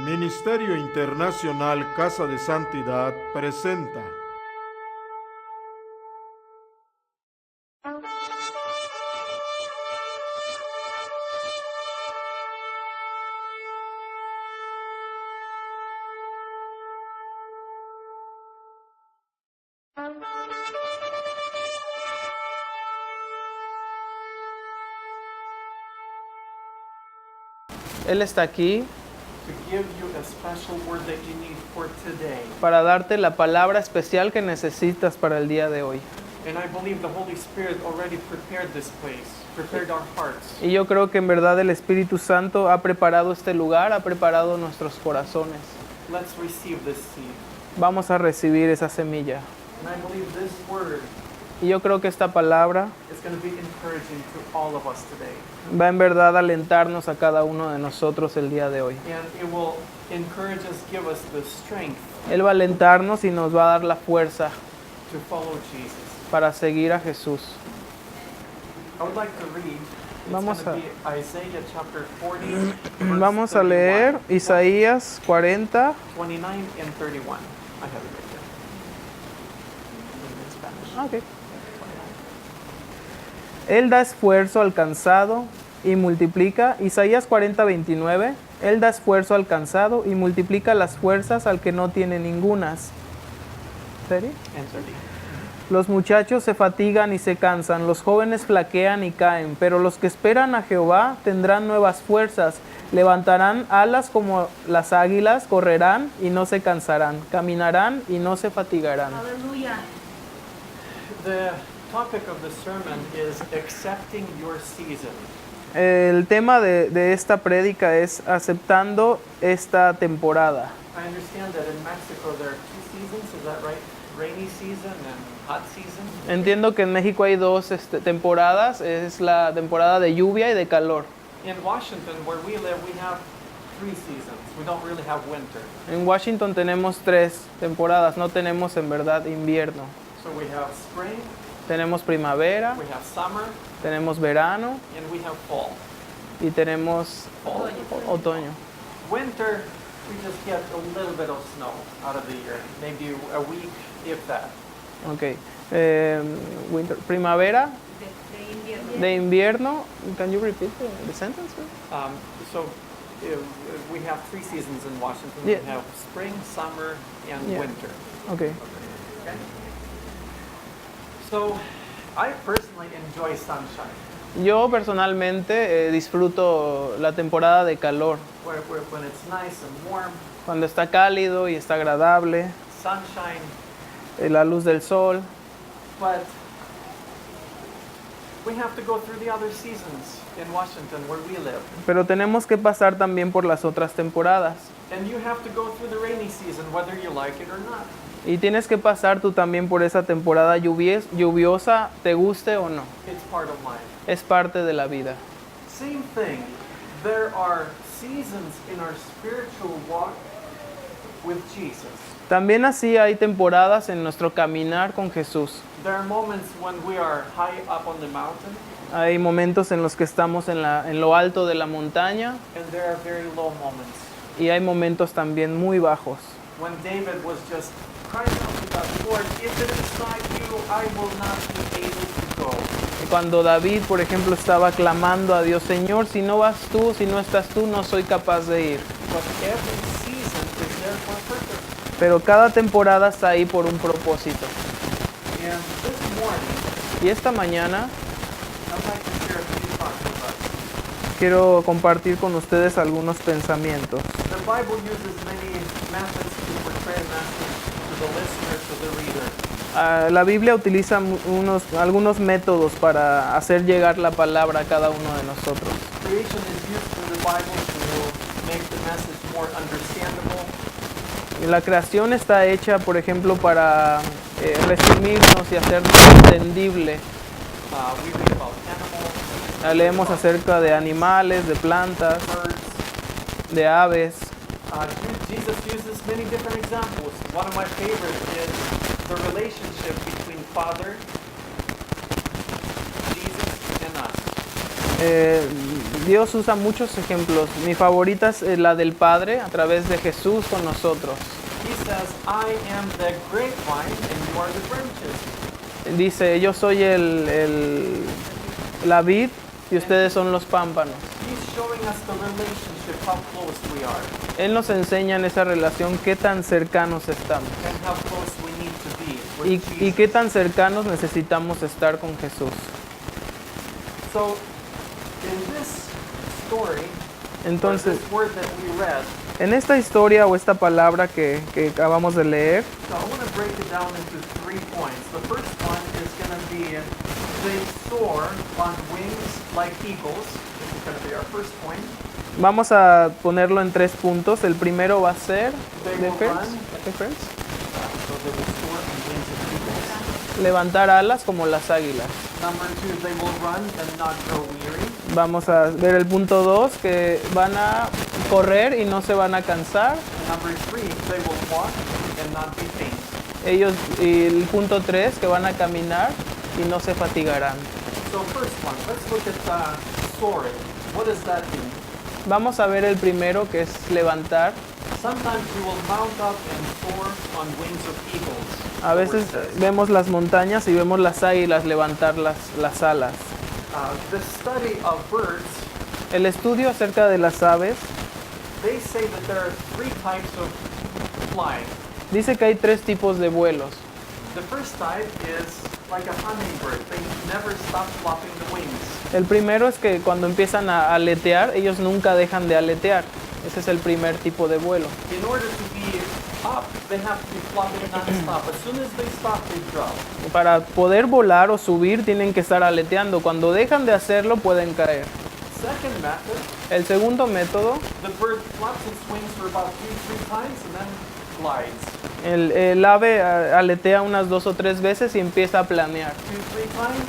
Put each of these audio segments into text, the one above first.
Ministerio Internacional Casa de Santidad presenta Él está aquí to give you a special word that you need for today. para darte la palabra especial que necesitas para el día de hoy. And I believe the Holy Spirit already prepared this place, prepared our hearts. Y yo creo que en verdad el Espíritu Santo ha preparado este lugar, ha preparado nuestros corazones. Let's receive this seed. Vamos a recibir esa semilla. And I believe this word Y yo creo que esta palabra is going to be encouraging to all of us today. va en verdad a alentarnos a cada uno de nosotros el día de hoy. And it will encourage us, give us the strength Él va a alentarnos y nos va a dar la fuerza to follow Jesus. para seguir a Jesús. I would like to read. It's Vamos going to be Isaiah chapter 40, verse Vamos a leer 31, Isaías 40. 29 and 31. I have it right there. In Spanish. Okay. Él da esfuerzo al cansado y multiplica, Isaías 40:29, Él da esfuerzo al cansado y multiplica las fuerzas al que no tiene ningunas. ¿Serio? And 30. Los muchachos se fatigan y se cansan, los jóvenes flaquean y caen, pero los que esperan a Jehová tendrán nuevas fuerzas, levantarán alas como las águilas, correrán y no se cansarán, caminarán y no se fatigarán. Aleluya. The topic of the sermon is accepting your season. El tema de esta prédica es aceptando esta temporada. I understand that in Mexico there are two seasons, is that right? Rainy season and hot season. Entiendo que en México hay dos temporadas, es la temporada de lluvia y de calor. In Washington, where we live, we have three seasons. We don't really have winter. En Washington tenemos tres temporadas, no tenemos en verdad invierno. So we have spring, Tenemos primavera, we have summer, tenemos verano and we have fall. y tenemos otoño. Winter, we just get a little bit of snow out of the year, maybe a week, if that. Okay. Winter, primavera, De invierno. de invierno. Can you repeat the sentence? So we have three seasons in Washington. Yeah. We have spring, summer, and Yeah. winter. Okay. Okay. So I personally enjoy sunshine, Yo personalmente disfruto la temporada de calor, when it's nice and warm, cuando está cálido y está agradable, sunshine. la luz del sol. But we have to go through the other seasons in Washington where we live. Pero tenemos que pasar también por las otras temporadas. And you have to go through the rainy season whether you like it or not. Y tienes que pasar tú también por esa temporada lluviosa, te guste o no. It's part of life. Es parte de la vida. Same thing. There are seasons in our spiritual walk with Jesus. También así hay temporadas en nuestro caminar con Jesús. There are moments when we are high up on the mountain, Hay momentos en los que estamos en lo alto de la montaña and there are very low moments. y hay momentos también muy bajos. When David was just crying out to God, Lord, if it is not you, I will not be able to go. Y cuando David, por ejemplo, estaba clamando a Dios, Señor, si no vas tú, si no estás tú, no soy capaz de ir. But every season is there for a purpose. Pero cada temporada está ahí por un propósito. And this morning, Y esta mañana I'd like to share a few thoughts with us. quiero compartir con ustedes algunos pensamientos. The Bible uses many methods to portray a message to the listener, to the reader. La Biblia utiliza algunos métodos para hacer llegar la palabra a cada uno de nosotros. Creation is used in the Bible to make the message more understandable. Y la creación está hecha, por ejemplo, para resumirnos y hacernos entendible. We read about animals, Leemos acerca de animales, de plantas, birds. de aves. Jesus uses many different examples. One of my favorites is the relationship between Father, Jesus, and us. Dios usa muchos ejemplos. Mi favorita es la del Padre a través de Jesús con nosotros. He says, I am the grapevine and you are the branches. Dice, yo soy la vid y ustedes son los pámpanos. He's showing us the relationship, how close we are, Él nos enseña en esa relación qué tan cercanos estamos and how close we need to be with y Jesus. qué tan cercanos necesitamos estar con Jesús. So, in this story, or Entonces, this word that we read, en esta historia o esta palabra que acabamos de leer, so I want to break it down into 3 points. The first one is going to be they soar on wings like eagles. This is going to be our first point. vamos a ponerlo en 3 puntos. El primero va a ser They will defense, run. defense, So they will soar on wings of eagles. levantar alas como las águilas. Number 2, they will run and not grow weary. Vamos a ver el punto 2, que van a correr y no se van a cansar. Number 3, they will walk and not be faint. Y el punto 3, que van a caminar y no se fatigarán. So first one, let's look at soaring. What does that mean? Vamos a ver el primero, que es levantar. Sometimes you will mount up and soar on wings of eagles. A veces vemos las montañas y vemos las águilas levantar las alas. The study of birds, El estudio acerca de las aves they say that there are 3 types of flying. dice que hay 3 tipos de vuelos. The first type is like a hummingbird. They never stop flapping the wings. El primero es que cuando empiezan a aletear, ellos nunca dejan de aletear. Ese es el primer tipo de vuelo. In order to be up, they have to be flopping non-stop. As soon as they stop, they drop. Para poder volar o subir tienen que estar aleteando. Cuando dejan de hacerlo pueden caer. Second method, El segundo método, the bird flaps its wings for about 2-3 times and then glides. el ave aletea unas 2 o 3 veces y empieza a planear. 2-3 times,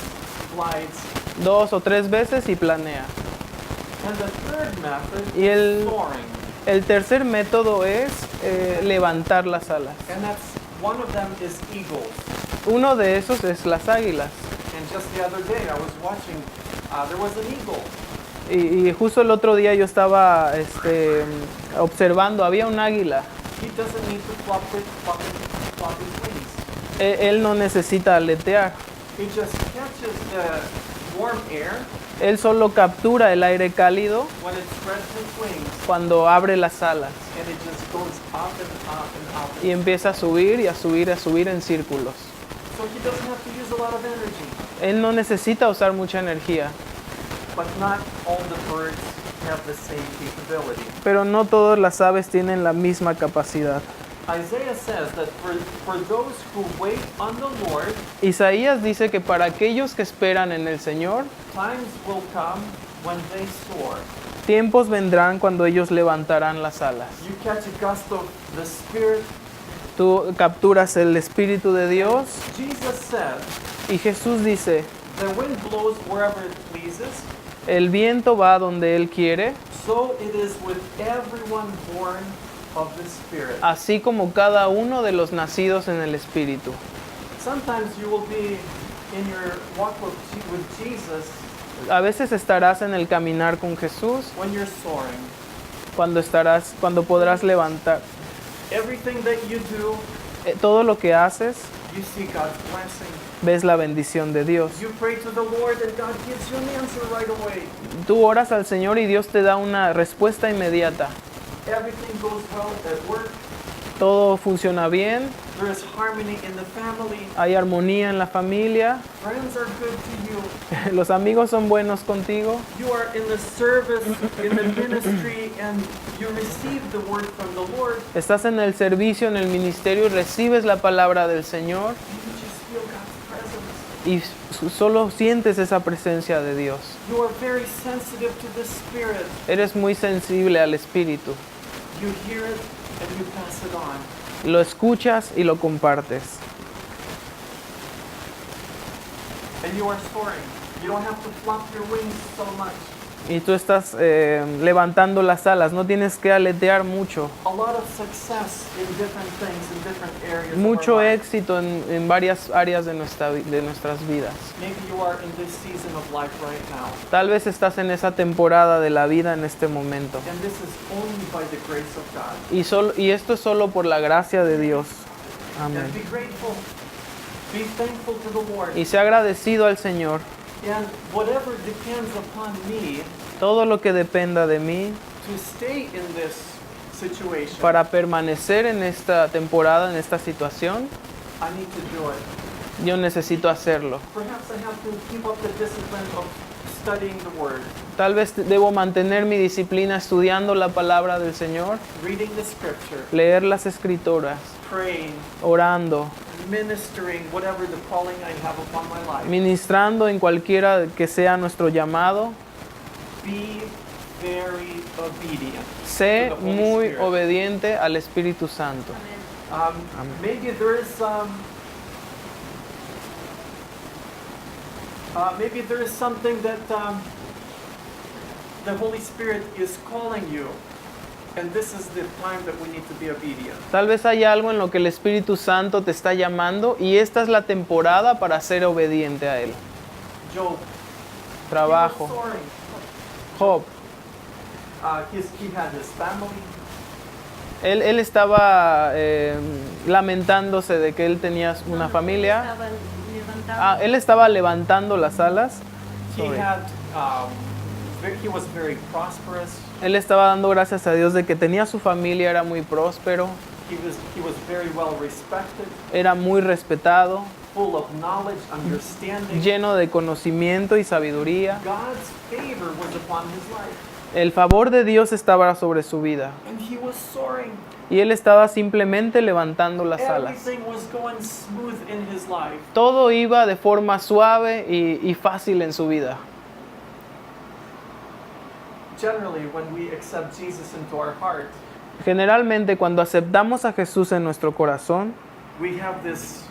glides. 2 o 3 veces y planea. And the third method Y is soaring. el tercer método es levantar las alas. And that's one of them is eagles. Uno de esos es las águilas. And just the other day, I was watching. There was an eagle. Y justo el otro día yo estaba observando, había un águila. He doesn't need to flop his wings. Él no necesita aletear. He just catches the warm air Él solo captura el aire cálido when it spreads its wings, cuando abre las alas and it just goes up and up and up. y empieza a subir y a subir, a subir en círculos. So he doesn't have to use a lot of energy. Él no necesita usar mucha energía, But not all the birds have the same capability. pero no todas las aves tienen la misma capacidad. Isaiah says that for those who wait on the Lord, Isaías dice que para aquellos que esperan en el Señor, times will come when they soar. tiempos vendrán cuando ellos levantarán las alas. You catch a gust of the Spirit. Tú capturas el Espíritu de Dios Jesus said, y Jesús dice, the wind blows wherever it pleases. el viento va donde Él quiere, So it is with everyone born of the Spirit. así como cada uno de los nacidos en el Espíritu. Sometimes you will be in your walk with Jesus A veces estarás en el caminar con Jesús when you're soaring. cuando podrás levantar. Everything that you do, Todo lo que haces, you see God's blessing. ves la bendición de Dios. You pray to the Lord and God gives you an answer right away. Tú oras al Señor y Dios te da una respuesta inmediata. Everything goes well at work. Todo funciona bien, There is harmony in the family. hay armonía en la familia, Friends are good to you. los amigos son buenos contigo, You are in the service, in the ministry, and you receive the word from the Lord. estás en el servicio, en el ministerio y recibes la palabra del Señor You just feel God's presence. y solo sientes esa presencia de Dios. You are very sensitive to the Spirit. Eres muy sensible al Espíritu. You hear it and you pass it on. Lo escuchas y lo compartes. And you are soaring. You don't have to flop your wings so much. y tú estás levantando las alas, no tienes que aletear mucho. A lot of success in different things, in different areas of Mucho our life. éxito en varias áreas de nuestras vidas. Maybe you are in this season of life right now, Tal vez estás en esa temporada de la vida en este momento. and this is only by the grace of God. Y esto es solo por la gracia de Dios. Amén. And be grateful, be thankful to the Lord, Y sea agradecido al Señor. and whatever depends upon me Todo lo que dependa de mí to stay in this situation, para permanecer en esta temporada, en esta situación, I need to do it. yo necesito hacerlo. Perhaps I have to keep up the discipline of studying the Word, Tal vez debo mantener mi disciplina estudiando la palabra del Señor, reading the Scripture, leer las escrituras, praying, orando, ministering, whatever the calling I have upon my life. ministrando en cualquiera que sea nuestro llamado. Be very obedient. Sé to the Holy muy Spirit. obediente al Espíritu Santo. Maybe there is something that the Holy Spirit is calling you, and this is the time that we need to be obedient. Tal vez hay algo en lo que el Espíritu Santo te está llamando y esta es la temporada para ser obediente a Él. Job, he Trabajo. was soaring. Job. He had his family. Él estaba lamentándose de que él tenía una familia. Él estaba levantando las alas. He was very prosperous. Él estaba dando gracias a Dios de que tenía su familia, era muy próspero, He was very well respected, era muy respetado, full of knowledge, understanding. lleno de conocimiento y sabiduría. God's favor was upon his life, El favor de Dios estaba sobre su vida and he was soaring. y él estaba simplemente levantando las alas. Everything was going smooth in his life. Todo iba de forma suave y fácil en su vida. Generally, when we accept Jesus into our heart, Generalmente cuando aceptamos a Jesús en nuestro corazón, we have this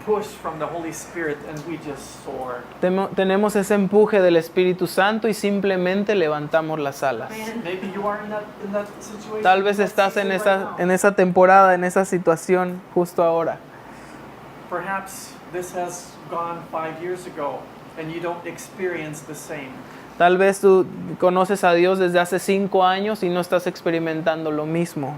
push from the Holy Spirit and we just soar. tenemos ese empuje del Espíritu Santo y simplemente levantamos las alas. Maybe you are in that situation. Tal vez in that estás season en right now. esa temporada, en esa situación justo ahora. Perhaps this has gone 5 years ago and you don't experience the same. Tal vez tú conoces a Dios desde hace 5 años y no estás experimentando lo mismo.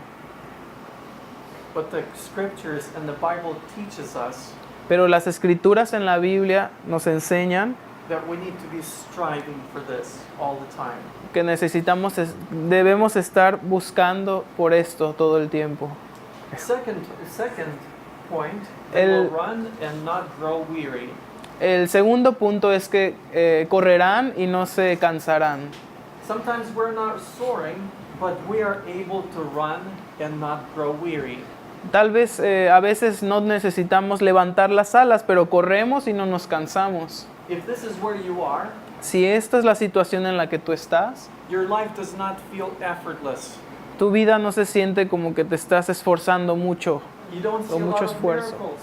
But the scriptures and the Bible teaches us Pero las escrituras en la Biblia nos enseñan that we need to be striving for this all the time. que debemos estar buscando por esto todo el tiempo. Second point, they El- will run and not grow weary. El segundo punto es que correrán y no se cansarán. Sometimes we're not soaring, but we are able to run and not grow weary. Tal vez a veces no necesitamos levantar las alas, pero corremos y no nos cansamos. If this is where you are, Si esta es la situación en la que tú estás, your life does not feel effortless. tu vida no se siente como que te estás esforzando mucho. You don't see Con a mucho lot of esfuerzo. miracles.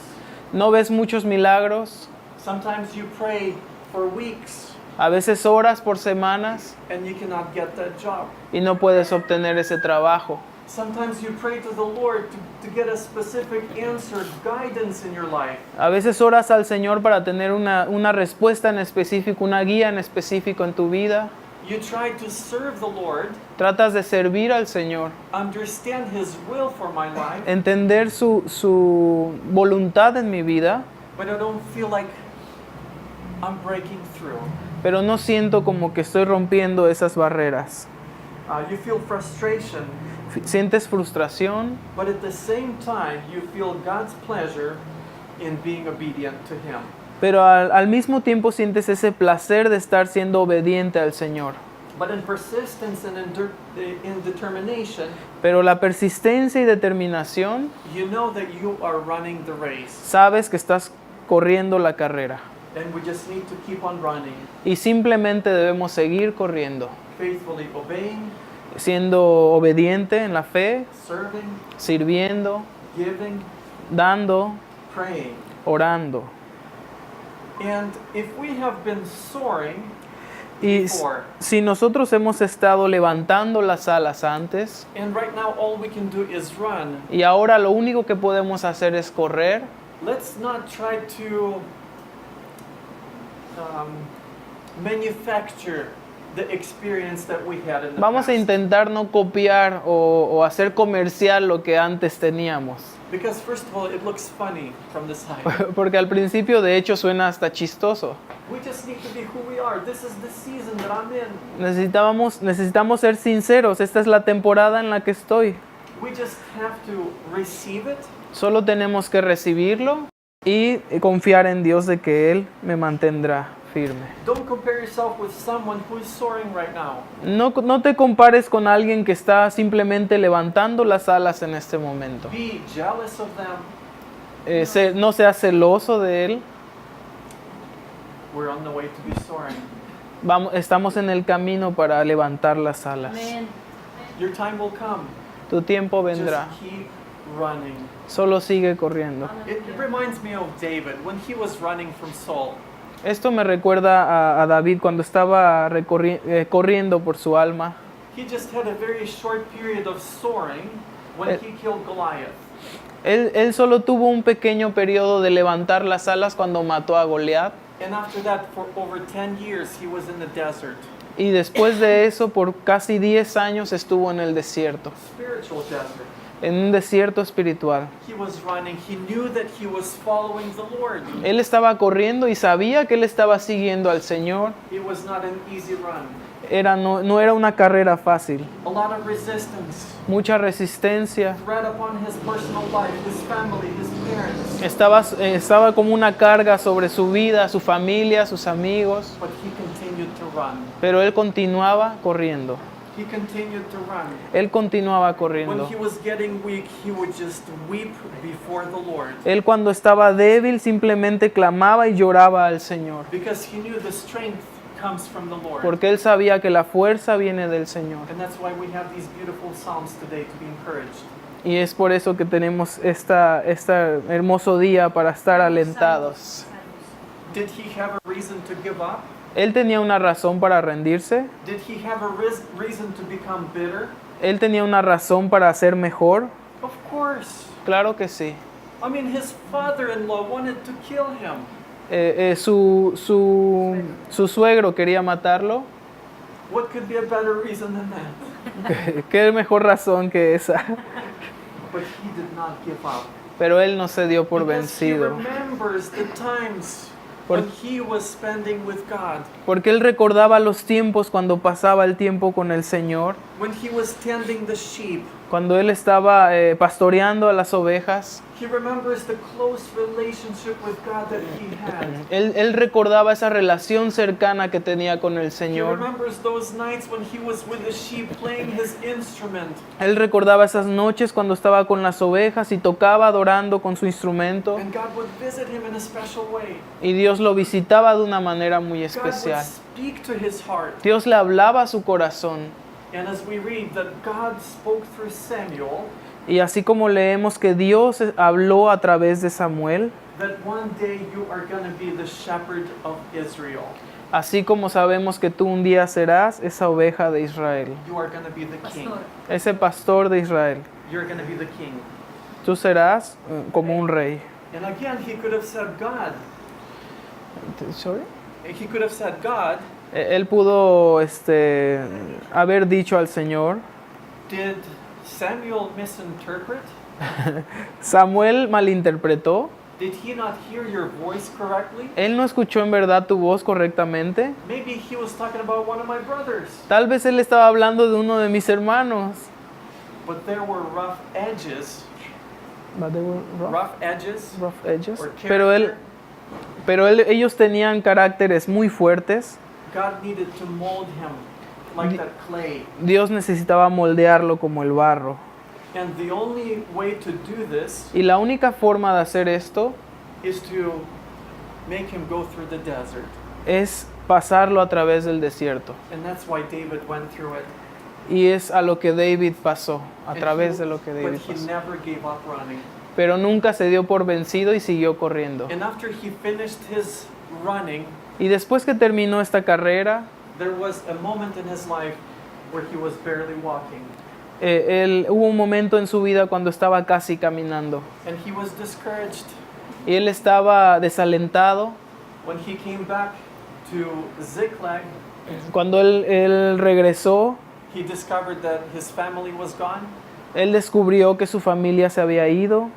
No ves muchos milagros. Sometimes you pray for weeks A veces oras por semanas and you cannot get that job. y no puedes obtener ese trabajo. Sometimes you pray to the Lord to get a specific answer, guidance in your life. A veces oras al Señor para tener una respuesta en específico, una guía en específico en tu vida. You try to serve the Lord, Tratas de servir al Señor, understand His will for my life, entender su voluntad en mi vida, but I don't feel like I'm breaking through. pero no siento como que estoy rompiendo esas barreras. You feel frustration, Sientes frustración, but at the same time, you feel God's pleasure in being obedient to Him. pero al mismo tiempo sientes ese placer de estar siendo obediente al Señor. But in persistence and in determination, Pero la persistencia y determinación, you know that you are running the race, sabes que estás corriendo la carrera. and we just need to keep on running, Y simplemente debemos seguir corriendo, faithfully obeying, siendo obediente en la fe, serving, sirviendo, giving, dando, praying. orando. And if we have been soaring, Y before. si nosotros hemos estado levantando las alas antes And right now all we can do is run. y ahora lo único que podemos hacer es correr, Let's not try to manufacture the experience that we had in the vamos a past. intentar no copiar o hacer comercial lo que antes teníamos. Because first of all, it looks funny from the side. Porque al principio de hecho suena hasta chistoso. We just need to be who we are. This is the season that I'm in. Necesitamos ser sinceros. Esta es la temporada en la que estoy. We just have to receive it. Solo tenemos que recibirlo y confiar en Dios de que Él me mantendrá firme. Don't compare yourself with someone who is soaring right now. No te compares con alguien que está simplemente levantando las alas en este momento. Be jealous of them. No seas celoso de Él. We're on the way to be soaring. Estamos en el camino para levantar las alas. Your time will come. Tu tiempo vendrá. Just keep running. Solo sigue corriendo. It reminds me of David when he was running from Saul. Esto me recuerda a David cuando estaba corriendo por su alma. He just had a very short period of soaring when he killed Goliath. Él solo tuvo un pequeño periodo de levantar las alas cuando mató a Goliat. And after that, for over 10 years, he was in the desert. Y después de eso, por casi 10 años estuvo en el desierto. Spiritual desert. En un desierto espiritual. He was running. He knew that he was following the Lord. Él estaba corriendo y sabía que él estaba siguiendo al Señor. It was not an easy run. No era una carrera fácil. A lot of resistance. Mucha resistencia. Threat upon his personal life, his family, his parents. Estaba como una carga sobre su vida, su familia, sus amigos. But he continued to run. Pero él continuaba corriendo. He continued to run. Él continuaba When corriendo. he was getting weak, he would just weep before the Lord. Él cuando estaba débil simplemente clamaba y lloraba al Señor. Because he knew the strength comes from the Lord. Porque él sabía que la fuerza viene del Señor. And that's why we have these beautiful psalms today to be encouraged. Y es por eso que tenemos este hermoso día para estar alentados. Did he have a reason to give up? Él tenía una razón para rendirse. Did he have a reason to become bitter? Él tenía una razón para ser mejor. Of course. Claro que sí. I mean, his father-in-law wanted to kill him. Su suegro quería matarlo. What could be a better reason than that? ¿Qué mejor razón que esa? But he did not give up. Pero él no se dio por Because he vencido. remembers the times when he was spending with God. Porque él recordaba los tiempos cuando pasaba el tiempo con el Señor. When he was tending the sheep. Cuando él estaba pastoreando a las ovejas. He remembers the close relationship with God that he had. Él recordaba esa relación cercana que tenía con el He Señor. remembers those nights when he was with the sheep playing his instrument. Él recordaba esas noches cuando estaba con las ovejas y tocaba adorando con su instrumento. And God would visit him in a special way. Y Dios lo visitaba de una manera muy God would especial. speak to his heart. Dios le hablaba a su corazón. And as we read that God spoke through Samuel, Y así como leemos que Dios habló a través de Samuel, that one day you are going to be the shepherd of Israel. así como sabemos que tú un día serás esa oveja de Israel, You are going to be the king. ese pastor de Israel. You're going to be the king. Tú serás como un rey. And again, he could have said God. Sorry? He could have said God. Él pudo haber dicho al Señor, Did Samuel misinterpret? Samuel malinterpretó, Did he not hear your voice correctly? él no escuchó en verdad tu voz correctamente. Maybe he was talking about one of my brothers. Tal vez él estaba hablando de uno de mis hermanos. But there were rough edges. But they were Rough edges. rough edges. Or Pero character. ellos tenían caracteres muy fuertes. God needed to mold him like that clay. Dios necesitaba moldearlo como el barro. And the only way to do this Y la única forma de hacer esto is to make him go through the desert. es pasarlo a través del desierto. And that's why David went through it. Y es a lo que David pasó, a And través he- de lo que But David he pasó. never gave up running. Pero nunca se dio por vencido y siguió corriendo. And after he finished his running, Y después que terminó esta carrera, there was a moment in his life where he was barely walking. Hubo un momento en su vida cuando estaba casi caminando. And he was discouraged. Y él estaba desalentado. When he came back to Ziklag, Cuando él regresó, he discovered that his family was gone, él descubrió que su familia se había ido,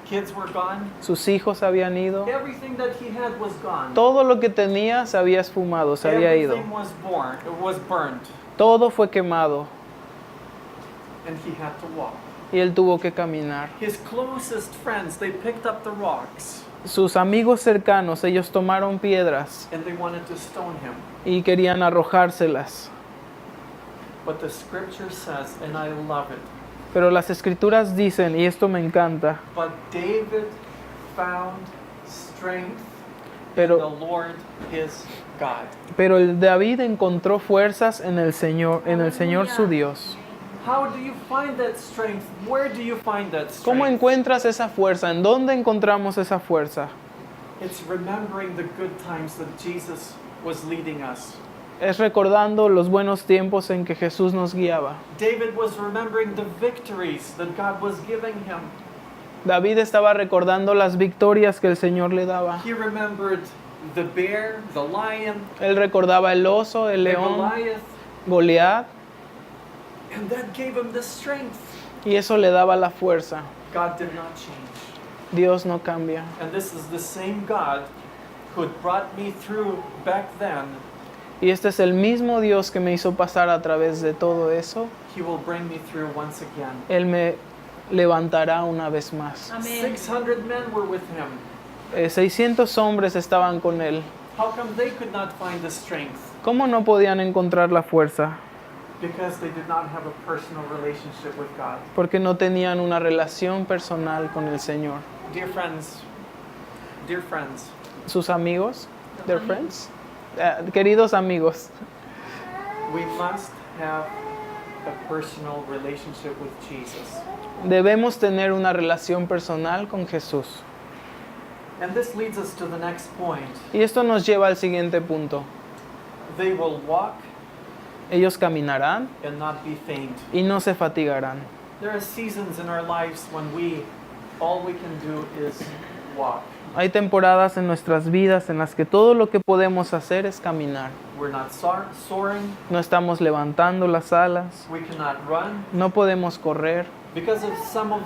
kids were gone, sus hijos se habían ido. everything that he had was gone. Todo lo que tenía se había esfumado, se había ido. Everything was burned, Todo fue quemado and he had to walk. y él tuvo que caminar. His closest friends, they picked up the rocks Sus amigos cercanos, ellos tomaron piedras and they wanted to stone him. y querían arrojárselas. But the scripture says, and I love it, Pero las escrituras dicen, y esto me encanta, but David found strength in the pero, Lord his God. pero el David encontró fuerzas en el Señor su Dios. How do you find that strength? Where do you find that ¿Cómo strength? encuentras esa fuerza? ¿En dónde encontramos esa fuerza? It's remembering the good times that Jesus was leading us. Es recordando los buenos tiempos en que Jesús nos guiaba. David was remembering the victories that God was giving him. David estaba recordando las victorias que el Señor le daba. He remembered the bear, the lion, Él recordaba el oso, el the león, Goliath, Goliat, and that gave him the strength. y eso le daba la fuerza. God did not change. Dios no cambia. And this is the same God who had brought me through back then. Y este es el mismo Dios que me hizo pasar a través de todo eso. He will bring me through once again. Él me levantará una vez más. 600 men were with him. 600 hombres estaban con él. How come they could not find the strength? ¿Cómo no podían encontrar la fuerza? Because they did not have a personal relationship with God. Porque no tenían una relación personal con el Señor. Dear friends, Sus amigos, their friends, queridos amigos, we must have a personal relationship with Jesus. debemos tener una relación personal con Jesús. And this leads us to the next point. Y esto nos lleva al siguiente punto. They will walk Ellos caminarán and not be faint. y no se fatigarán. There are seasons in our lives when all we can do is walk. Hay temporadas en nuestras vidas en las que todo lo que podemos hacer es caminar. We're not soaring. No estamos levantando las alas, We cannot run no podemos correr because of some of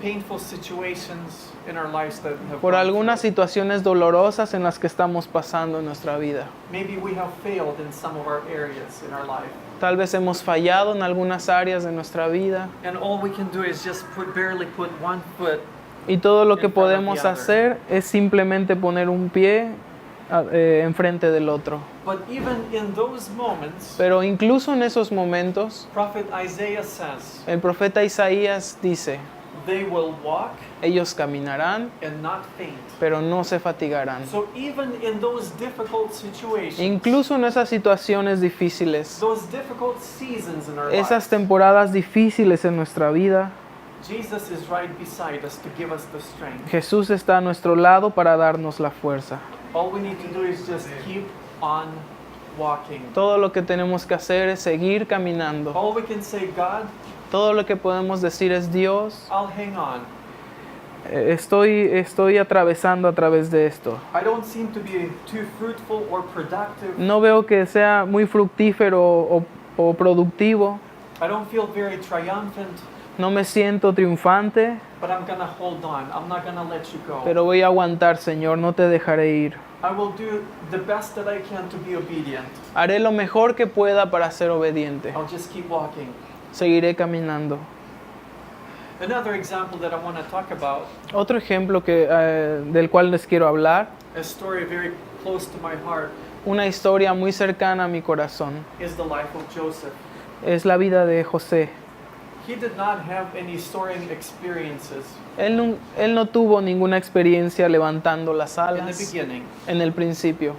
painful situations in our lives that have por gone algunas through. situaciones dolorosas en las que estamos pasando en nuestra vida. Maybe we have failed in some of our areas in our life. Tal vez hemos fallado en algunas áreas de nuestra vida And all we can do is just barely put one foot. y todo lo que In front of podemos the other. hacer es simplemente poner un pie enfrente del otro. But even in those moments, Pero incluso en esos momentos, Prophet Isaiah says, el profeta Isaías dice, they will walk ellos caminarán, and not faint. pero no se fatigarán. So even in those difficult situations, Incluso en esas situaciones difíciles, those difficult seasons in our esas lives, temporadas difíciles en nuestra vida, Jesus is right beside us to give us the strength. Jesús está a nuestro lado para darnos la fuerza. All we need to do is just keep on walking. Todo lo que tenemos que hacer es seguir caminando. All we can say, God, Todo lo que podemos decir es, Dios, I'll hang on. estoy atravesando a través de esto. I don't seem to be too fruitful or productive. No veo que sea muy fructífero o productivo. I don't feel very triumphant, No me siento triunfante, but I'm going to hold on. I'm not going to let you go. pero voy a aguantar, Señor, no te dejaré ir. I will do the best that I can to be obedient. Haré lo mejor que pueda para ser obediente. I'll just keep walking. Seguiré caminando. Another example that I want to talk about, Otro ejemplo del cual les quiero hablar, a story very close to my heart, una historia muy cercana a mi corazón, is the life of Joseph. es la vida de José. He did not have any soaring experiences Él no tuvo ninguna experiencia levantando las in the alas beginning. en el principio.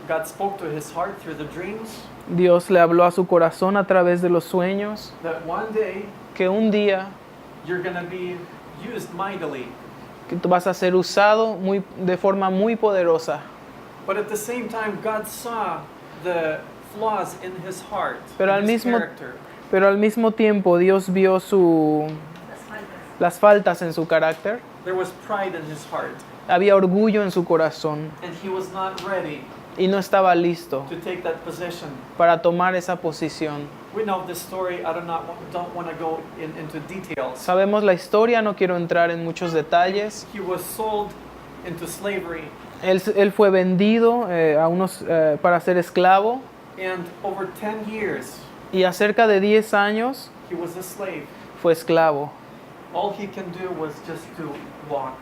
God spoke to his heart through the dreams Dios le habló a su corazón a través de los sueños that one day que un día you're going to be used mightily. que tú vas a ser usado de forma muy poderosa. But at the same time, God saw the flaws in his heart, Pero in al his mismo- character. Pero al mismo tiempo Dios vio las faltas en su carácter. There was pride in his heart, Había orgullo en su corazón and he was not ready y no estaba listo to take that position. para tomar esa posición. We know this story. I don't want to go into details. Sabemos la historia, no quiero entrar en muchos detalles. He was sold into slavery, Él fue vendido para ser esclavo and over 10 years, y a cerca de 10 años he was a slave. fue esclavo. All he can do was just to walk.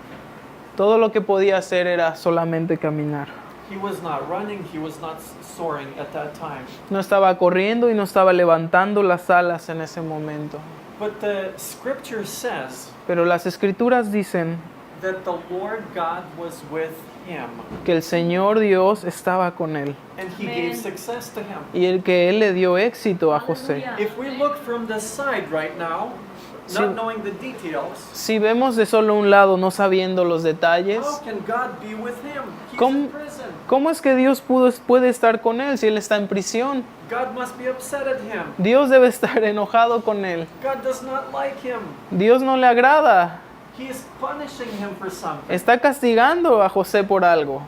Todo lo que podía hacer era solamente caminar. He was not running, he was not soaring at that time. No estaba corriendo y no estaba levantando las alas en ese momento. But the scripture says Pero las escrituras dicen that the Lord God was with him, que el Señor Dios estaba con él and he gave success to him. y que él le dio éxito a José. If we look from the side right now, Sí. not knowing the details, Si vemos de solo un lado, no sabiendo los detalles, how can God be with him? He's ¿Cómo? in prison. ¿cómo es que Dios puede estar con él si él está en prisión? God must be upset at him. Dios debe estar enojado con él. God does not like him. Dios no le agrada. He is punishing him for something. Está castigando a José por algo.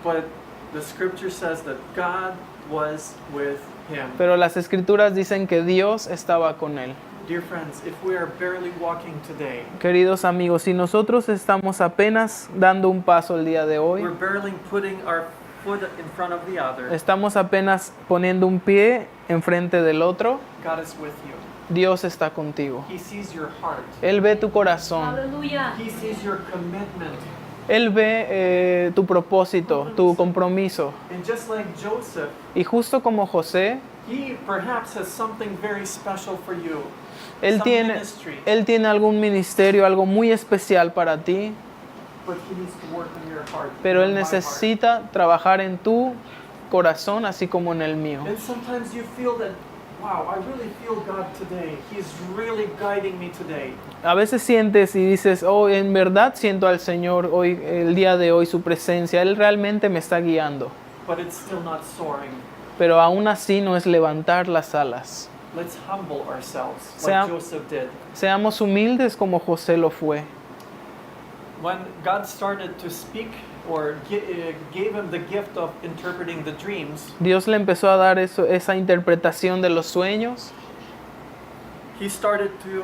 But the scripture says that God was with him. Pero las escrituras dicen que Dios estaba con él. Dear friends, if we are barely walking today, Queridos amigos, si nosotros estamos apenas dando un paso el día de hoy, we're barely putting our foot in front of the other, estamos apenas poniendo un pie enfrente del otro, God is with you. Dios está contigo. He sees your heart. Él ve tu corazón. Aleluya. He sees your commitment. Él ve tu propósito, tu compromiso. And just like Joseph, Y justo como José, he perhaps has something very special for you. Él Some tiene, ministry. él tiene algún ministerio, algo muy especial para ti, But he needs to work in your heart. pero Él in my heart. necesita trabajar en tu corazón, así como en el mío. And sometimes you feel that, wow, I really feel God today. He's really guiding me today. A veces sientes y dices, oh, en verdad siento al Señor hoy, el día de hoy, su presencia. Él realmente me está guiando. But it's still not soaring. Pero aún así no es levantar las alas. Let's humble ourselves Sea- like Joseph did. Seamos humildes como José lo fue. When God started to speak or gave him the gift of interpreting the dreams, Dios le empezó a dar esa interpretación de los sueños. he started to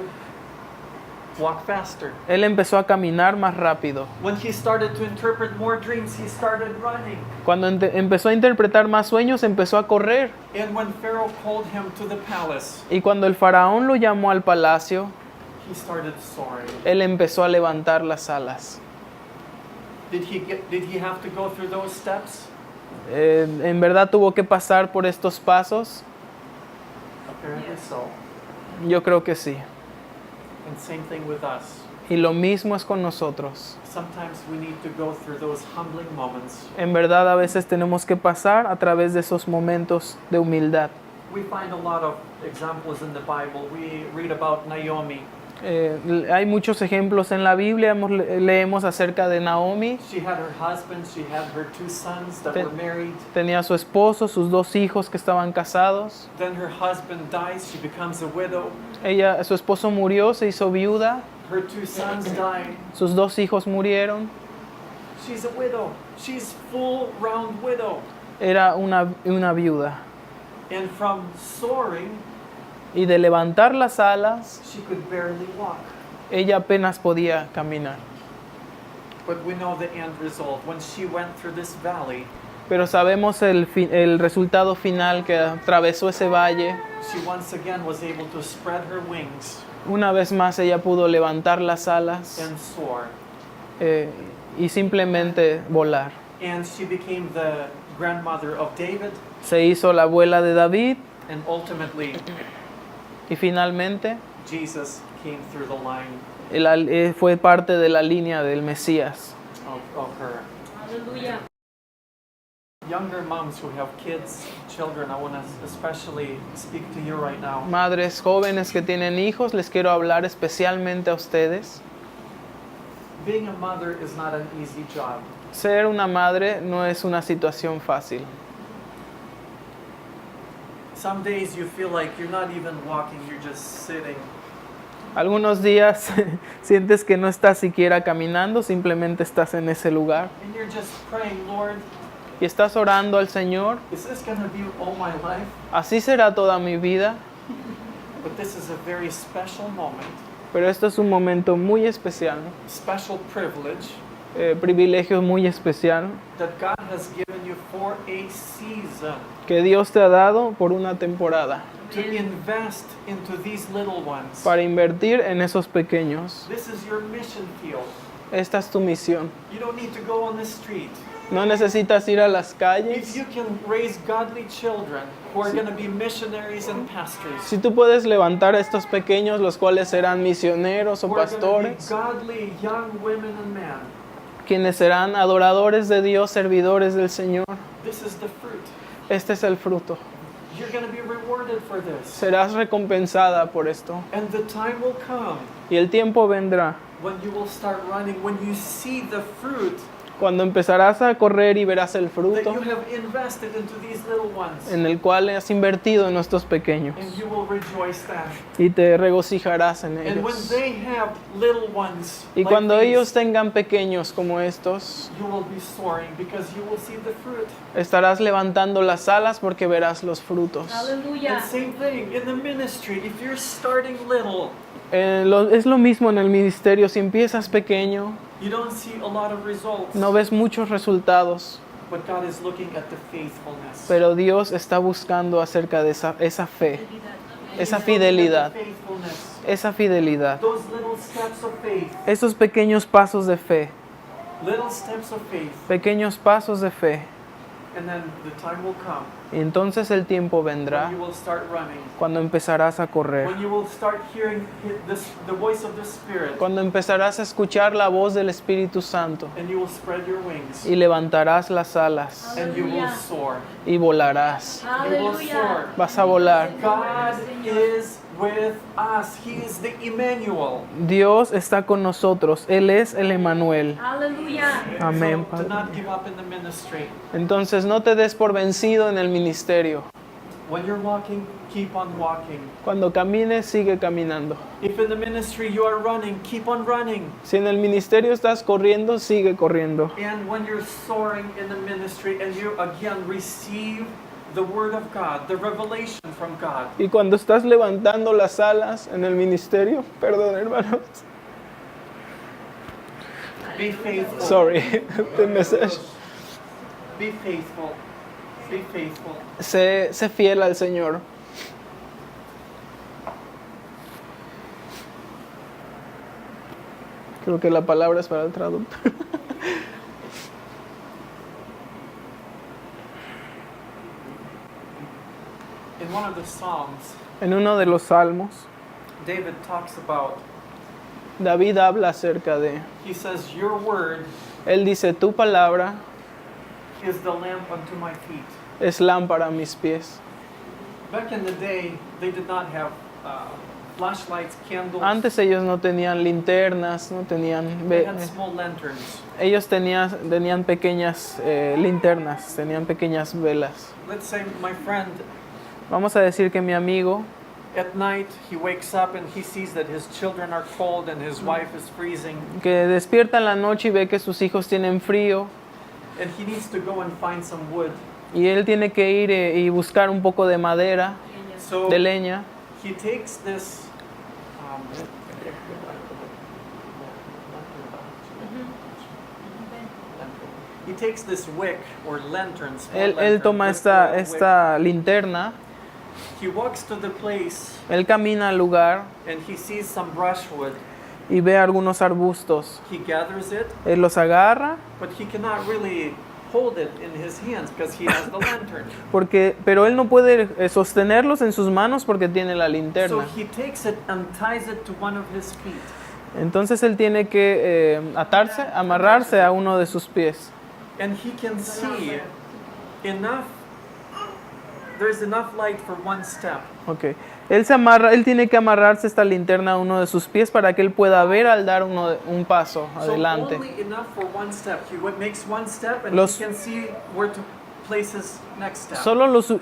walk faster. Él empezó a caminar más rápido. When he started to interpret more dreams, he started running. Cuando empezó a interpretar más sueños, empezó a correr. And when Pharaoh called him to the palace, Y cuando el faraón lo llamó al palacio, he started soaring. él empezó a levantar las alas. Did he have to go through those steps? En verdad tuvo que pasar por estos pasos. Apparently so. Yo creo que sí. And same thing with us. Y lo mismo es con nosotros. Sometimes we need to go through those humbling moments. En verdad a veces tenemos que pasar a través de esos momentos de humildad. We find a lot of examples in the Bible. We read about Naomi. Hay muchos ejemplos en la Biblia, leemos acerca de Naomi. She had her husband, she had her 2 sons that were married. Tenía a su esposo, sus 2 hijos que estaban casados. Then her husband dies, she becomes a widow. Su esposo murió, se hizo viuda. Her 2 sons died. Sus 2 hijos murieron. She's a widow. She's full round widow. Era una viuda. And from soaring, Y de levantar las alas, she could barely walk. ella apenas podía caminar. But we know the end result. When she went through this valley, Pero sabemos el resultado final, que atravesó ese valle. she once again was able to spread her wings Una vez más ella pudo levantar las alas and soar. y simplemente volar. And she became the grandmother of David Se hizo la abuela de David and ultimately y finalmente Jesus came through the line fue parte de la línea del Mesías. of her. Aleluya. Younger moms who have kids, children, I want to especially speak to you right now. Madres jóvenes que tienen hijos, les quiero hablar especialmente a ustedes. Being a mother is not an easy job. Ser una madre no es una situación fácil. Some days you feel like you're not even walking, you're just sitting. Algunos días sientes que no estás siquiera caminando, simplemente estás en ese lugar. And you're just praying, Lord, Y estás orando al Señor. is this going to be all my life? Así será toda mi vida. But this is a very special moment, Pero esto es un momento muy especial, special privilege privilegio muy especial that God has given you for a season que Dios te ha dado por una temporada to invest into these little ones. para invertir en esos pequeños. This is your mission field. Esta es tu misión. You don't need to go on the street. No necesitas ir a las If calles. you can raise godly children who are going to be missionaries and pastors, Si tú puedes levantar a estos pequeños, los cuales serán misioneros o who are going to be pastores, godly young women and men, quienes serán adoradores de Dios, servidores del Señor, this is the fruit. este es el fruto. You're going to be rewarded for this. Serás recompensada por esto. And the time will come Y el tiempo vendrá when you will start running, when you see the fruit cuando empezarás a correr y verás el that fruto you have invested into these little ones. en el cual has invertido en estos pequeños. And you will rejoice then. Y te regocijarás en And when ellos. they have little ones Y like cuando these, ellos tengan pequeños como estos, you will be soaring because you will see the fruit. estarás levantando las alas porque verás los frutos. Aleluya. And same thing in the ministry. If you're starting little, Es lo mismo en el ministerio. Si empiezas pequeño, you don't see a lot of results. no ves muchos resultados, But God is looking at the faithfulness. pero Dios está buscando acerca de esa fe, He's esa looking at fidelidad, the faithfulness. esa fidelidad, Those little steps of faith. esos pequeños pasos de fe, Little steps of faith. pequeños pasos de fe. And then the time will come Y entonces el tiempo when vendrá you will start running. cuando empezarás a correr, When you will start hearing the voice of the Spirit. cuando empezarás a escuchar la voz del Espíritu Santo And you will spread your wings. y levantarás las alas And you will Aleluya. soar. y volarás. You will soar. Aleluya. Vas a volar. God is with us. He is the Emmanuel. Dios está con nosotros. Él es el Emmanuel. Aleluya. Amén, So, do Padre. not give up in the ministry. Entonces no te des por vencido en el ministerio. When you're walking, keep on walking. Cuando camines, sigue caminando. If in the ministry you are running, keep on running. Si en el ministerio estás corriendo, sigue corriendo. And when you're soaring in the ministry and you again receive the word of God, the revelation from God, Y cuando estás levantando las alas en el ministerio, perdón hermanos, be faithful. sorry, the message. Be faithful. Be faithful. Sé fiel al Señor. Creo que la palabra es para el traductor. In one of the Psalms, En uno de los salmos, David talks about, David habla acerca de, he says, your word él dice, tu palabra is the lamp unto my feet. es lámpara a mis pies. Back in the day, they did not have flashlights, candles. Antes ellos no tenían linternas, no tenían... They had small lanterns. Ellos tenían pequeñas linternas, tenían pequeñas velas. Let's say my friend, Vamos a decir que mi amigo, at night, he wakes up and he sees that his children are cold and his wife is freezing. que despierta en la noche y ve que sus hijos tienen frío, And he needs to go and find some wood. y él tiene que ir y buscar un poco de madera, So de leña, he takes this he takes this wick or lantern, small él lantern, toma this esta, wick. esta linterna, He walks to the place él camina al lugar and he sees some brushwood. y ve algunos arbustos, He gathers it, él los agarra, but he cannot really hold it in his hands because he has the lantern. pero él no puede sostenerlos en sus manos porque tiene la So linterna. he takes it and ties it to one of his feet. Entonces él tiene que amarrarse a uno de sus pies. And he can see enough there's enough light for one step. Okay. Él tiene que amarrarse esta linterna a uno de sus pies para que él pueda ver al dar un paso adelante. So only enough for one step. He makes one step and Los- he can see where to place his next step.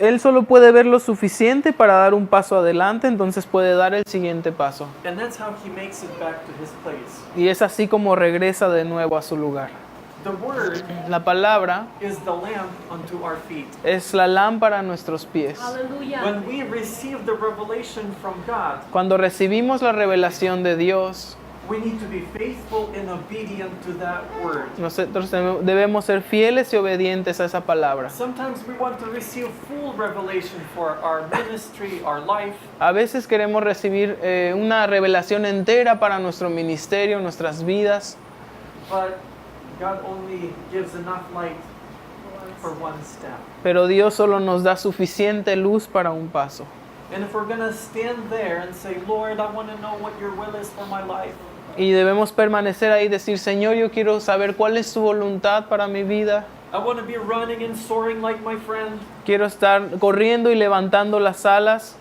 Él solo puede ver lo suficiente para dar un paso adelante, entonces puede dar el siguiente paso. And that's how he makes it back to his place. Y es así como regresa de nuevo a su lugar. The word La palabra is the lamp unto our feet. es la lámpara a nuestros pies. Aleluya. When we receive the revelation from God, Cuando recibimos la revelación de Dios, we need to be faithful and obedient to that word. nosotros debemos ser fieles y obedientes a esa palabra. Sometimes we want to receive full revelation for our ministry, our life, A veces queremos recibir una revelación entera para nuestro ministerio, nuestras vidas, but God only gives enough light for one step. pero Dios solo nos da suficiente luz para un paso. And if we're going to stand there and say, Lord, I want to know what your will is for my life, Y debemos permanecer ahí y decir, Señor, yo quiero saber cuál es tu voluntad para mi vida. I want to be running and soaring like my friend, Quiero estar corriendo y levantando las alas,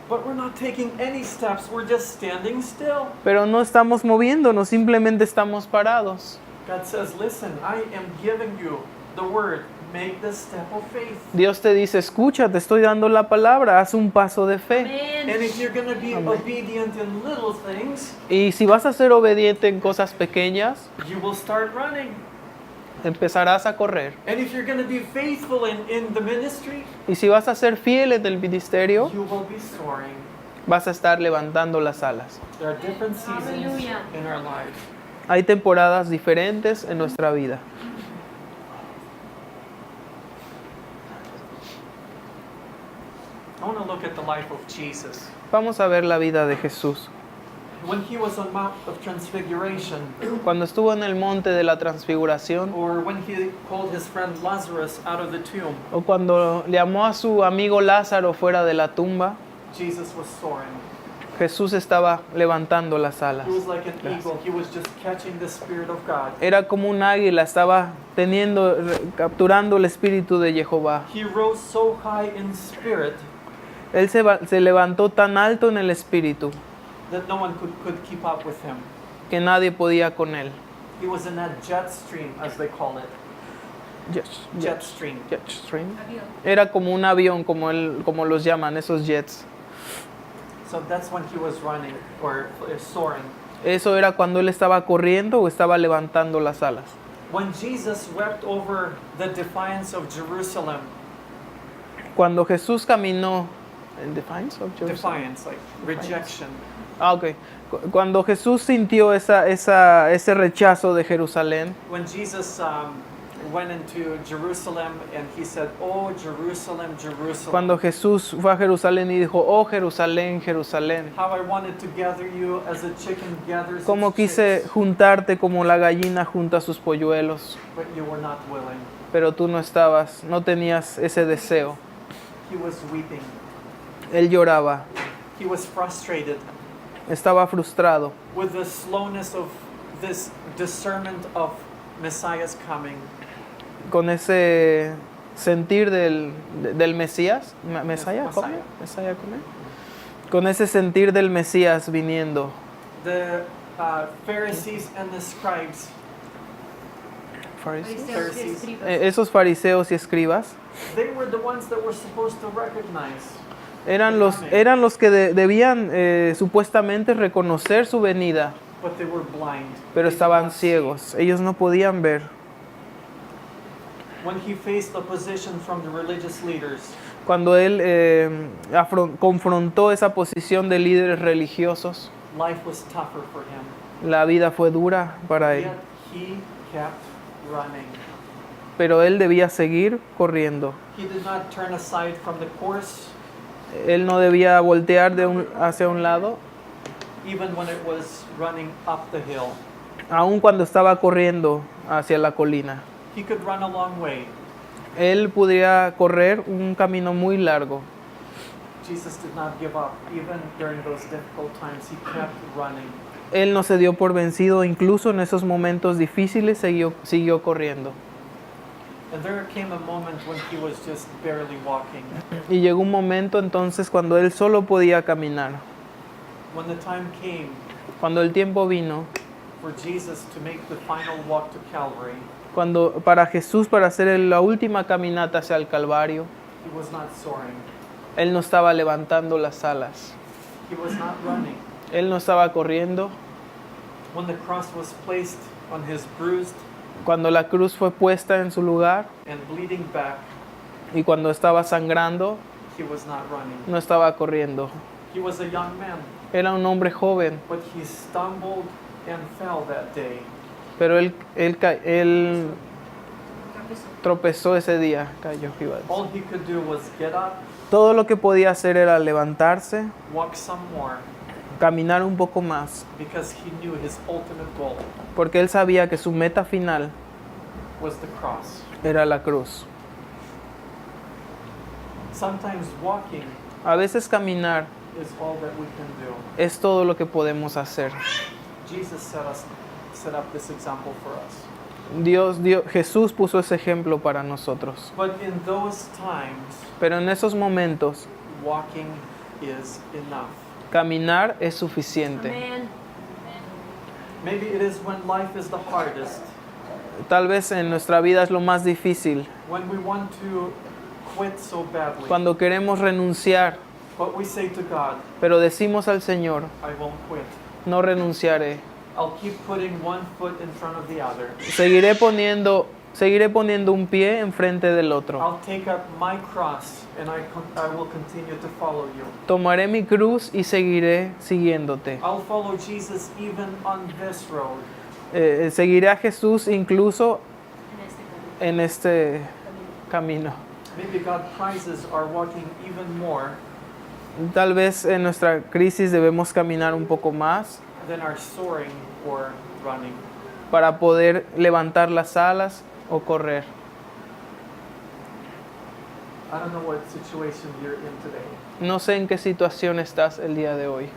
but we're not taking any steps, we're just standing still. pero no estamos moviéndonos, simplemente estamos parados. God says, listen, I am giving you the word. Make the step of faith. Dios te dice, escucha, te estoy dando la palabra, haz un paso de fe. And Amén. if you're going to be obedient in little things, Y si vas a ser obediente en cosas pequeñas, you will start running. empezarás a correr. And if you're going to be faithful in the ministry, Y si vas a ser fiel en el ministerio, you will be soaring. vas a estar levantando las alas. There are different seasons Hallelujah. in our lives. Hay temporadas diferentes en nuestra vida. I want to look at the life of Jesus. Vamos a ver la vida de Jesús. When he was on Mount of Transfiguration, Cuando estuvo en el monte de la transfiguración, or when he called his friend Lazarus out of the tomb, o cuando le llamó a su amigo Lázaro fuera de la tumba, Jesus was soaring. Jesús estaba levantando las alas. He was like an eagle. He was just catching the Spirit of God. Era como un águila, estaba capturando el espíritu de Jehová. He rose so high in spirit Él se levantó tan alto en el espíritu that no one could keep up with him. que nadie podía con él. He was in that jet stream, as they call it. Jet stream. Jet stream. Avión. Era como un avión, como los llaman, esos jets. So that's when he was running or soaring. Eso era cuando él estaba corriendo o estaba levantando las alas. When Jesus wept over the defiance of Jerusalem, Cuando Jesús caminó en defiance of Jerusalem. defiance, like rejection. Ah, ok. Cuando Jesús sintió ese rechazo de Jerusalén, When Jesus went into Jerusalem and he said, "Oh Jerusalem, Jerusalem, cuando Jesús fue a Jerusalén y dijo, oh Jerusalén, Jerusalén, how I wanted to gather you as a chicken gathers cómo its quise chicks, juntarte como la gallina junta sus polluelos, but you were not willing." pero tú no tenías ese deseo. He was weeping. Él lloraba, He was frustrated estaba frustrado with the slowness of this discernment of Messiah's coming. con ese sentir del Mesías, ¿Mesías? ¿Cómo? Messiah. ¿Mesías cómo? Con ese sentir del Mesías viniendo. The Pharisees and the scribes, Fariseos. Fariseos y escribas. Esos fariseos y escribas they were the ones that were supposed to recognize. eran los que debían supuestamente reconocer su venida, But they were blind. pero They did estaban not see. ciegos. Ellos no podían ver. When he faced opposition from the religious leaders, Cuando él confrontó esa posición de líderes religiosos, life was tougher for him. la vida fue dura para él. Yet he kept running. Pero él debía seguir corriendo. He did not turn aside from the course, Él no debía voltear hacia un lado, even when it was running up the hill. aun cuando estaba corriendo hacia la colina. He could run a long way. Él podía correr un camino muy largo. Jesus did not give up. Even during those difficult times, he kept running. Él no se dio por vencido, incluso en esos momentos difíciles siguió corriendo. And there came a moment when he was just barely walking. Y llegó un momento entonces cuando él solo podía caminar. When the time came Cuando el tiempo vino, for Jesus to make the final walk to Calvary, para Jesús, para hacer la última caminata hacia el Calvario, he was not soaring. él no estaba levantando las alas, He was not running. él no estaba corriendo. When the cross was placed on his bruised Cuando la cruz fue puesta en su lugar and bleeding back, y cuando estaba sangrando, he was not running. no estaba corriendo. He was a young man, Era un hombre joven, but he stumbled and fell that day. pero él tropezó ese día, cayó. Iba a decir. All he could do was get up, Todo lo que podía hacer era levantarse, walk some more, caminar un poco más, because he knew his ultimate goal porque él sabía que su meta final was the cross. era la cruz. Sometimes walking A veces caminar is all that we can do. es todo lo que podemos hacer. Jesus set up this example for us. Jesús puso ese ejemplo para nosotros. But in those times, Pero en esos momentos, walking is enough. caminar es suficiente. Amen. Maybe it is when life is the hardest, Tal vez en nuestra vida es lo más difícil, when we want to quit so badly. cuando queremos renunciar, But we say to God, pero decimos al Señor, I won't quit. no renunciaré. I'll keep putting one foot in front of the other. Seguiré poniendo un pie enfrente del otro. I'll take up my cross and I will continue to follow you. Tomaré mi cruz y seguiré siguiéndote. I'll follow Jesus even on this road. Seguiré a Jesús incluso En este en este camino. Maybe God prizes our walking even more Tal vez en nuestra crisis debemos caminar un poco más than our soaring or running. para poder levantar las alas o correr. I don't know what situation you're in today. No sé en qué situación estás el día de hoy.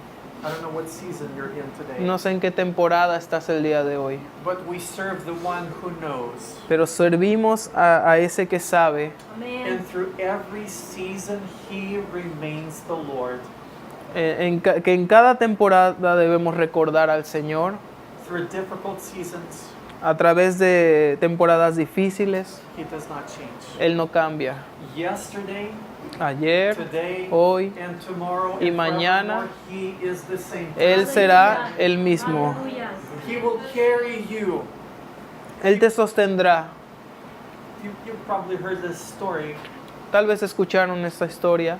I don't know what season you're in today. No sé en qué temporada estás el día de hoy. But we serve the one who knows. Pero servimos a ese que sabe. Amen. And through every season, he remains the Lord. Que en cada temporada debemos recordar al Señor. Through difficult seasons, A través de temporadas difíciles, he does not change. Él no cambia. Yesterday, Ayer, today, hoy and tomorrow, y and mañana, forevermore, he is the same. Él será el mismo. Aleluya. He will carry you. Él te sostendrá. You've probably heard this story. Tal vez escucharon esta historia.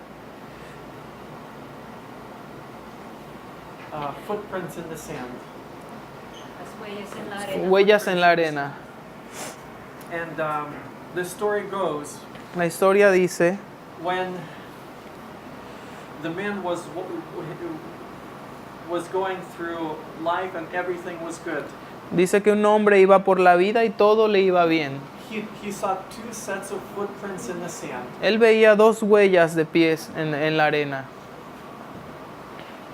Footprints in the sand. Las huellas en la arena. Huellas en la arena. And the story goes, La historia dice when the man was going through life and everything was good, Dice que un hombre iba por la vida y todo le iba bien. he saw two sets of footprints in the sand. Él veía dos huellas de pies en la arena.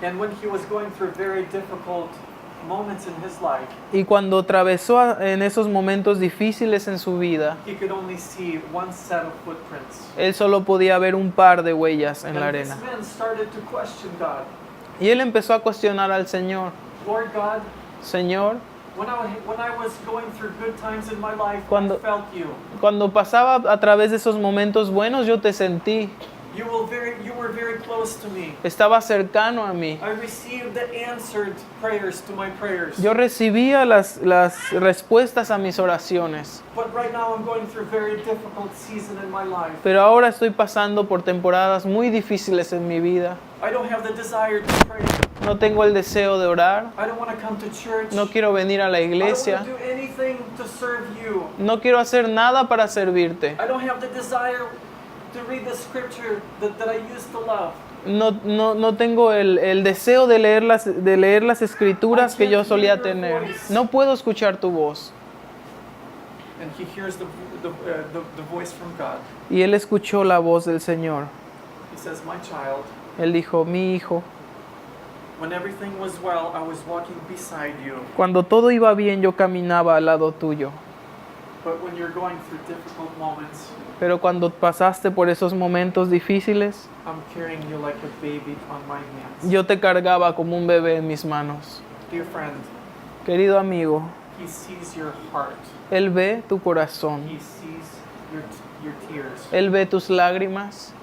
And when he was going through very difficult moments in his life, Y cuando atravesó en esos momentos difíciles en su vida, he could only see one set of footprints. él solo podía ver un par de huellas en la And this arena. man started to question God. Y él empezó a cuestionar al Señor. Lord God, Señor, when I was going through good times in my life, Cuando- I felt you. cuando pasaba a través de esos momentos buenos, yo te sentí. You were very close to me. Estaba cercano a mí. I received the answered prayers to my prayers. Yo recibía las respuestas a mis oraciones. But right now I'm going through a very difficult season in my life. Pero ahora estoy pasando por temporadas muy difíciles en mi vida. I don't have the desire to pray. No tengo el deseo de orar. I don't want to come to church. No quiero venir a la I don't iglesia. want to do anything to serve you. No quiero hacer nada para servirte. I don't have the desire to read the scripture that I used to love. No tengo el deseo de leer las escrituras que yo solía tener. No puedo escuchar tu voz. And he hears the voice from God. Y él escuchó la voz del Señor. He says, my child, Él dijo, mi hijo, when everything was well, I was walking beside you. cuando todo iba bien yo caminaba al lado tuyo. But when you're going through difficult moments, Pero cuando pasaste por esos momentos difíciles, I'm carrying you like a baby on my hands. yo te cargaba como un bebé en mis manos. Dear friend, Querido amigo, he sees your heart. Él ve tu corazón, He sees your tears. Él ve tus lágrimas,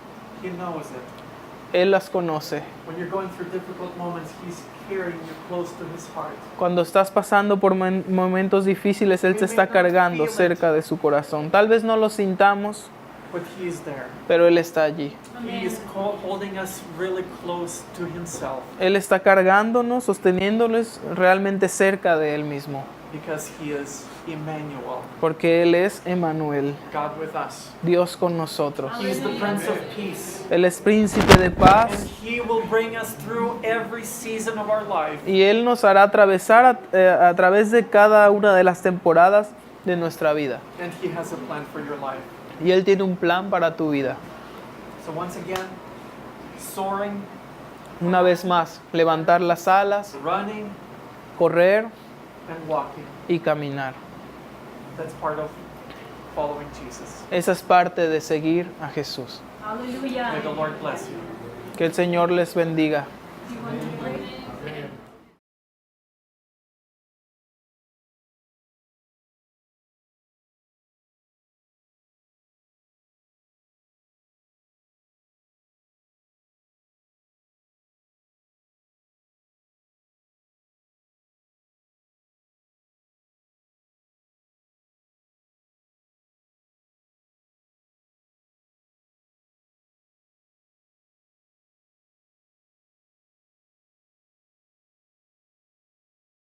He knows it. Él las conoce. When you're going through difficult moments, he's carrying you close to his heart. Cuando estás pasando por momentos difíciles, Él te está cargando cerca de su corazón. Tal vez no lo sintamos, But he is there. pero Él está allí. He is holding us really close to himself Él está cargándonos, sosteniéndonos realmente cerca de Él mismo. because he is Emmanuel, Porque Él es Emmanuel, God with us. Dios con nosotros. He is the Prince of Peace. Él es príncipe de And paz he will bring us through every season of our life. y Él nos hará atravesar a través de cada una de las temporadas de nuestra vida. And he has a plan for your life. Y Él tiene un plan para tu vida. So once again, soaring, Una vez más, levantar las alas, running, correr and walking. y caminar. That's part of following Jesus. Esa es parte de seguir a Jesús. Aleluya. May the Lord bless you. Que el Señor les bendiga. Igualmente.